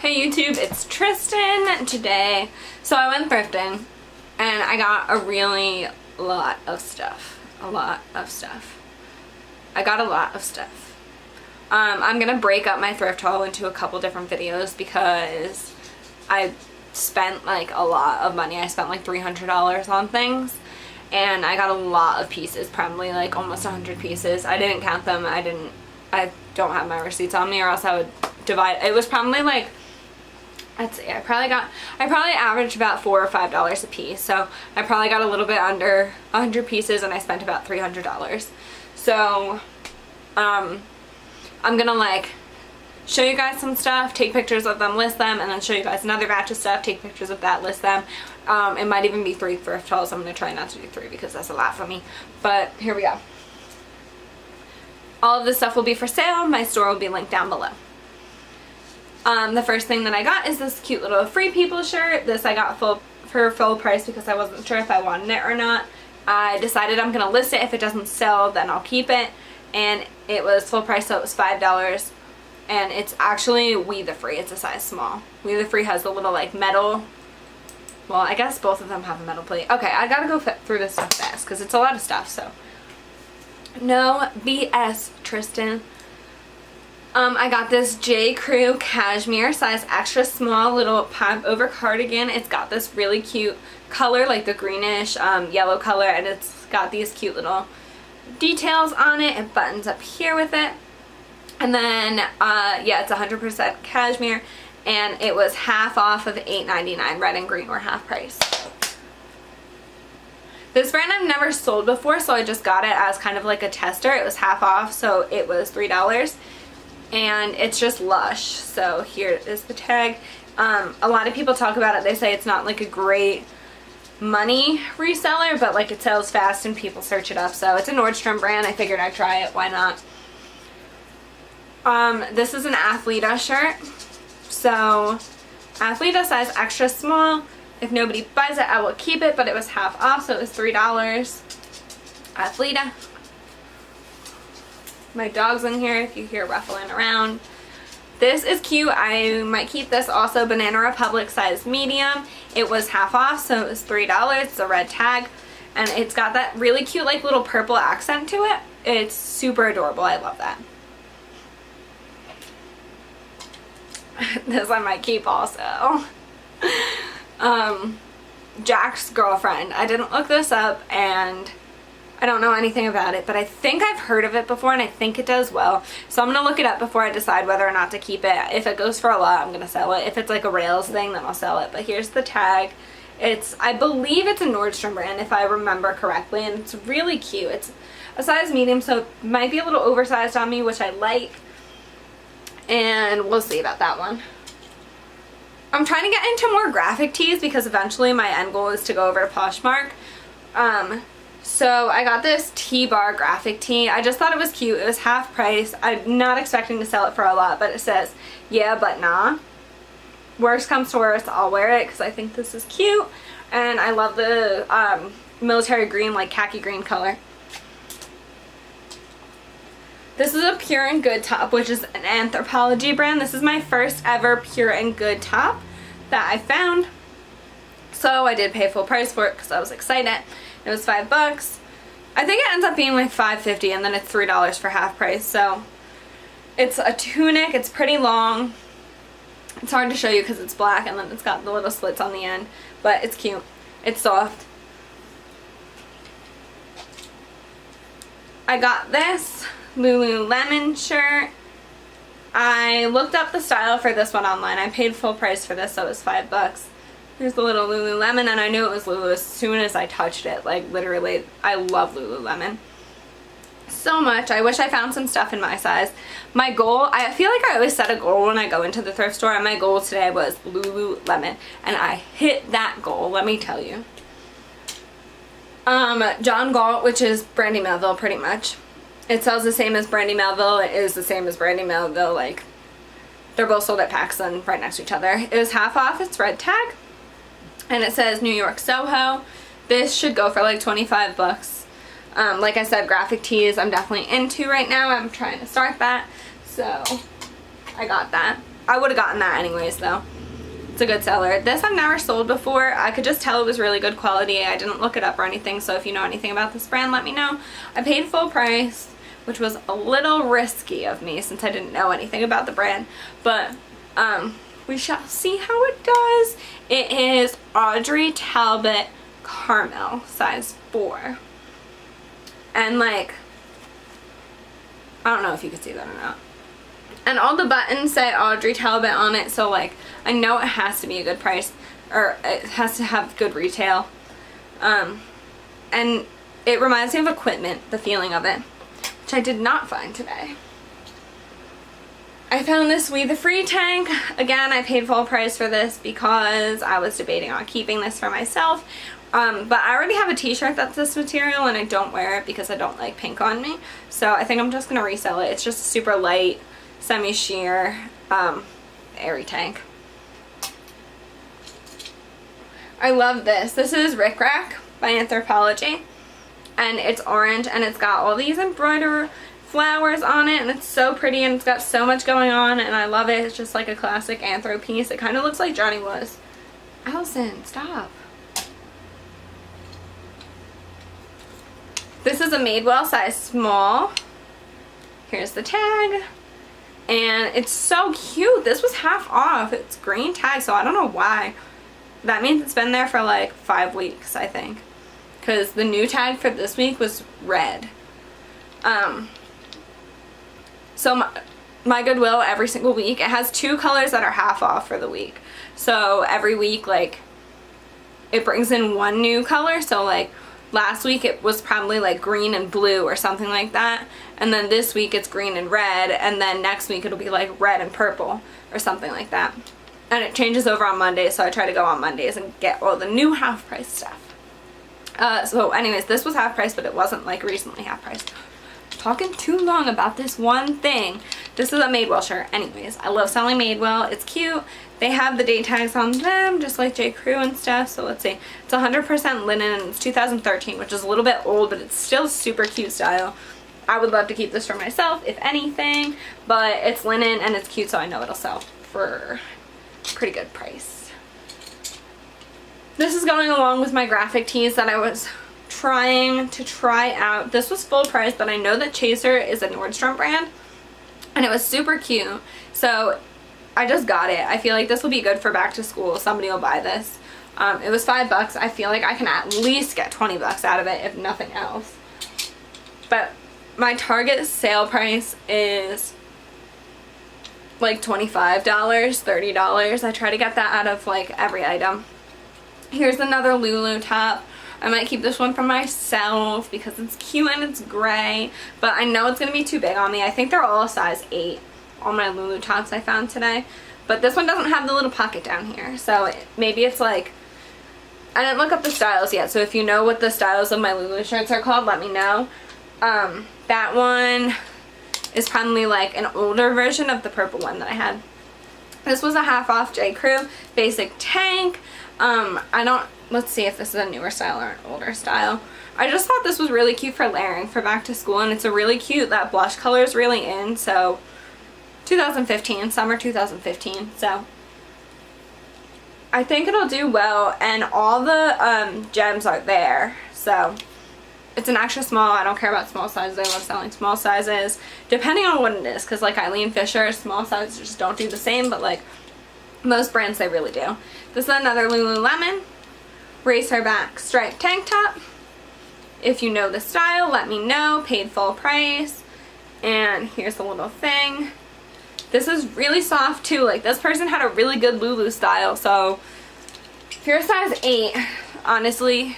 Hey YouTube, it's Tristan today. So I went thrifting and I got a really lot of stuff. I'm gonna break up my thrift haul into a couple different videos because I spent like a lot of money. I spent like $300 on things and I got a lot of pieces, probably like almost 100 pieces. I didn't count them. I don't have my receipts on me or else I would divide. It was probably like, let's see, I probably averaged about $4 or $5 a piece. So I probably got a little bit under 100 pieces and I spent about $300. So I'm gonna like show you guys some stuff, take pictures of them, list them, and then show you guys another batch of stuff, take pictures of that, list them. It might even be 3 thrift hauls. I'm gonna try not to do 3 because that's a lot for me, but here we go. All of this stuff will be for sale. My store will be linked down below. The first thing that I got is this cute little Free People shirt. This I got for full price because I wasn't sure if I wanted it or not. I decided I'm gonna list it. If it doesn't sell, then I'll keep it. And it was full price, so it was $5. And it's actually We The Free. It's a size small. We The Free has the little like metal. Well, I guess both of them have a metal plate. Okay, I gotta go through this stuff fast because it's a lot of stuff. So no BS, Tristan. I got this J. Crew cashmere size extra small little pop over cardigan. It's got this really cute color, like the greenish yellow color, and it's got these cute little details on it. It buttons up here with it. And then, yeah, it's 100% cashmere, and it was half off of $8.99. Red and green were half price. This brand I've never sold before, so I just got it as kind of like a tester. It was half off, so it was $3. And it's just Lush. So here is the tag. A lot of people talk about it. They say it's not like a great money reseller, but like it sells fast and people search it up. So it's a Nordstrom brand. I figured I'd try it. Why not? This is an Athleta shirt. So Athleta size extra small. If nobody buys it, I will keep it, but it was half off, so it was $3. Athleta. My dog's in here if you hear ruffling around. This is cute. I might keep this also. Banana Republic size medium. It was half off, so it was $3. It's a red tag. And it's got that really cute like little purple accent to it. It's super adorable. I love that. This I might keep also. Jack's Girlfriend. I didn't look this up and I don't know anything about it, but I think I've heard of it before and I think it does well. So I'm going to look it up before I decide whether or not to keep it. If it goes for a lot, I'm going to sell it. If it's like a Rails thing, then I'll sell it. But here's the tag. I believe it's a Nordstrom brand if I remember correctly, and it's really cute. It's a size medium, so it might be a little oversized on me, which I like. And we'll see about that one. I'm trying to get into more graphic tees because eventually my end goal is to go over to Poshmark. So I got this T-bar graphic tee. I just thought it was cute. It was half price. I'm not expecting to sell it for a lot, but it says, yeah, but nah. Worst comes to worst, I'll wear it because I think this is cute. And I love the military green, like khaki green color. This is a Pure and Good top, which is an Anthropologie brand. This is my first ever Pure and Good top that I found. So I did pay full price for it because I was excited. It was $5. I think it ends up being like $5.50 and then it's $3 for half price. So it's a tunic. It's pretty long. It's hard to show you because it's black and then it's got the little slits on the end. But it's cute. It's soft. I got this Lululemon shirt. I looked up the style for this one online. I paid full price for this, so it was $5. Here's the little Lululemon, and I knew it was Lulu as soon as I touched it. Like, literally, I love Lululemon so much. I wish I found some stuff in my size. My goal, I feel like I always set a goal when I go into the thrift store, and my goal today was Lululemon, and I hit that goal, let me tell you. John Galt, which is Brandy Melville, pretty much. It sells the same as Brandy Melville. It is the same as Brandy Melville. Like, they're both sold at PacSun right next to each other. It was half off. It's red tag. And it says New York Soho. This should go for like $25. Like I said, graphic tees I'm definitely into right now. I'm trying to start that. So I got that. I would have gotten that anyways though. It's a good seller. This I've never sold before. I could just tell it was really good quality. I didn't look it up or anything, so if you know anything about this brand, let me know. I paid full price, which was a little risky of me since I didn't know anything about the brand, but we shall see how it does. It is Audrey Talbot Caramel, size 4. And like, I don't know if you can see that or not. And all the buttons say Audrey Talbot on it, so like, I know it has to be a good price, or it has to have good retail. And it reminds me of equipment, the feeling of it, which I did not find today. I found this We the Free tank. Again, I paid full price for this because I was debating on keeping this for myself. But I already have a t-shirt that's this material and I don't wear it because I don't like pink on me. So I think I'm just going to resell it. It's just a super light, semi-sheer, airy tank. I love this. This is Rick Rack by Anthropologie. And it's orange and it's got all these embroidered flowers on it and it's so pretty and it's got so much going on and I love it. It's just like a classic anthro piece. It kind of looks like Johnny was. Allison, stop. This is a Madewell size small. Here's the tag. And it's so cute. This was half off. It's green tag, so I don't know why. That means it's been there for like 5 weeks, I think. Because the new tag for this week was red. So my Goodwill every single week, it has 2 colors that are half off for the week. So every week, like, it brings in 1 new color. So like last week it was probably like green and blue or something like that. And then this week it's green and red. And then next week it'll be like red and purple or something like that. And it changes over on Mondays, so I try to go on Mondays and get all the new half price stuff. So anyways, this was half price, but it wasn't like recently half price. Talking too long about this one thing. This is a Madewell shirt. Anyways, I love selling Madewell. It's cute. They have the date tags on them, just like J. Crew and stuff. So let's see. It's 100% linen and it's 2013, which is a little bit old, but it's still super cute style. I would love to keep this for myself, if anything, but it's linen and it's cute, so I know it'll sell for a pretty good price. This is going along with my graphic tees that I was trying to try out. This was full price, but I know that Chaser is a Nordstrom brand and it was super cute, so I just got it. I feel like this will be good for back to school. Somebody will buy this. It was $5. I feel like I can at least get 20 bucks out of it, if nothing else. But my Target sale price is like $25, $30. I try to get that out of like every item. Here's another Lulu top. I might keep this one for myself because it's cute and it's gray, but I know it's going to be too big on me. I think they're all a size 8, all my Lulu tops I found today. But this one doesn't have the little pocket down here, so maybe it's like, I didn't look up the styles yet, so if you know what the styles of my Lulu shirts are called, let me know. That one is probably like an older version of the purple one that I had. This was a half off J. Crew basic tank. Let's see if this is a newer style or an older style. I just thought this was really cute for layering for back to school, and it's a really cute, that blush color is really in, so 2015, summer 2015, so I think it'll do well, and all the gems are there, so it's an extra small. I don't care about small sizes. I love selling small sizes, depending on what it is, because like Eileen Fisher, small sizes just don't do the same, but like most brands, they really do. This is another Lululemon racer back striped tank top. If you know the style, let me know. Paid full price. And here's the little thing. This is really soft too. Like, this person had a really good Lulu style, so if you're a size 8, honestly,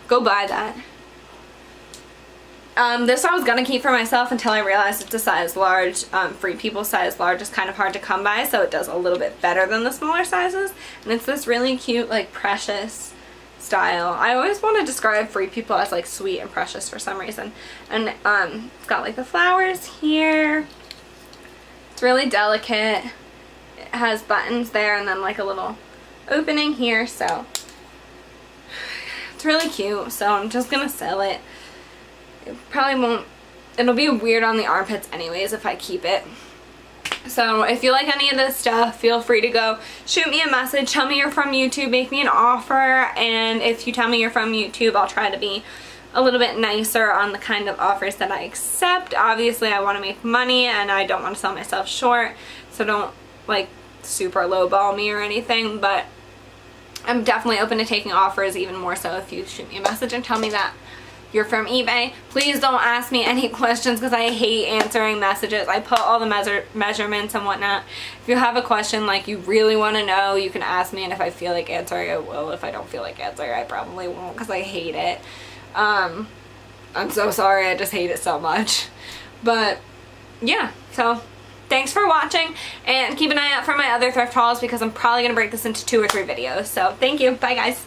go buy that. This I was gonna keep for myself until I realized it's a size large. Free People size large is kind of hard to come by, so it does a little bit better than the smaller sizes. And it's this really cute, like, precious style. I always want to describe Free People as like sweet and precious for some reason. And it's got like the flowers here. It's really delicate. It has buttons there and then like a little opening here, so it's really cute. So I'm just gonna sell it. It probably won't, it'll be weird on the armpits anyways if I keep it. So if you like any of this stuff, feel free to go shoot me a message, tell me you're from YouTube, make me an offer, and if you tell me you're from YouTube, I'll try to be a little bit nicer on the kind of offers that I accept. Obviously I want to make money and I don't want to sell myself short, so don't like super lowball me or anything, but I'm definitely open to taking offers, even more so if you shoot me a message and tell me that you're from eBay. Please don't ask me any questions because I hate answering messages. I put all the measurements and whatnot. If you have a question like you really want to know, you can ask me, and if I feel like answering, I will. If I don't feel like answering, I probably won't because I hate it. I'm so sorry, I just hate it so much. But yeah, so thanks for watching, and keep an eye out for my other thrift hauls because I'm probably going to break this into 2 or 3 videos. So thank you. Bye guys.